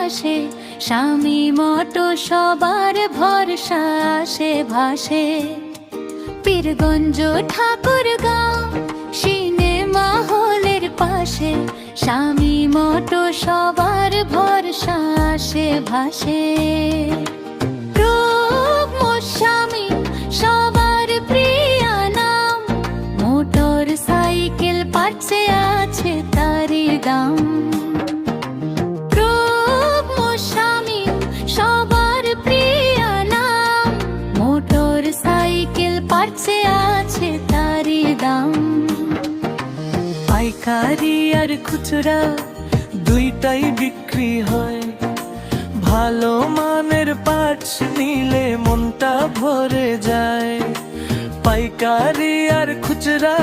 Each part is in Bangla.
পাশে, স্বামী মটো সবার ভরসা আসে ভাসে। পীরগঞ্জ ঠাকুরগাঁও সিনেমা হলের পাশে, স্বামী মটো সবার ভরসা আসে ভাসে। স্বামী সবার প্রিয় নাম, মোটর সাইকেল পার্টসে আছে তারই দাম। স্বামী সবার প্রিয় নাম, মোটর সাইকেল পার্টসে আছে তারই দাম। পাইকারি আর খুচরা দুইটাই বিক্রি হয়, ভালো মানের পার্টস নিলে মনটা ভরে যায়। পাইকারি আর খুচরা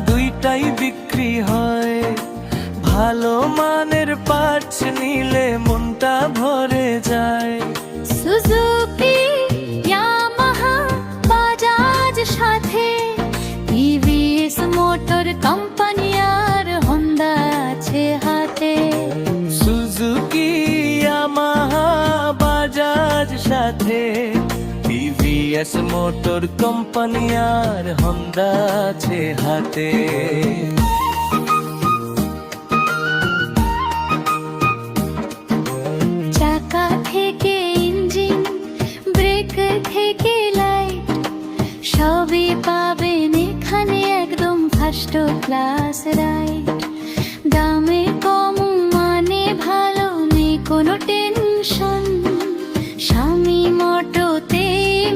দুইটাই বিক্রি হয়, ভালো মানের পার্টস নিলে মনটা ভরে যায়। সুজুকি, ইয়ামাহা, বাজাজ সাথে টিভিএস মোটর কোম্পানি আর হোন্ডা আছে হাতে। সুজুকি, ইয়ামাহা, বাজাজ সাথে টিভিএস মোটর কোম্পানি আর হোন্ডা আছে হাতে। চাকা থেকে ইঞ্জিন, ব্রেক থেকে লাইট, সবই পাবেন এখানে একদম ফার্স্ট ক্লাস রাইট। দামে কম মানে ভালো, নেই কোনো টেনশন, স্বামী মটোতে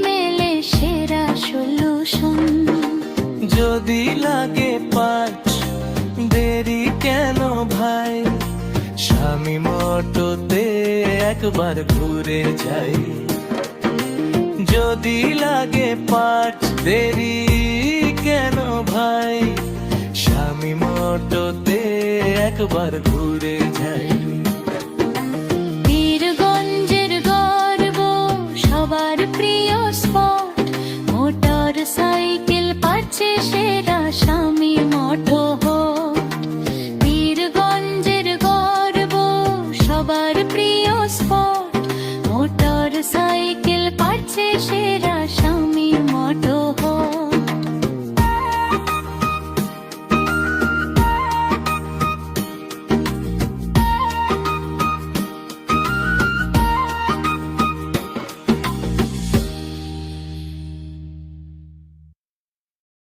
মেলে সেরা সলিউশন। যদি লাগে পার্টস দেরি কেন ভাই, স্বামী মটোতে একবার ঘুরে যাই। যদি লাগে পার্টস দেরি কেন ভাই, স্বামী মটোতে একবার ঘুরে যাই। পীরগঞ্জের গর্ব সবার প্রিয় স্পট, মোটর সাইকেল পাচ্ছে সেরা স্বামী মোটর।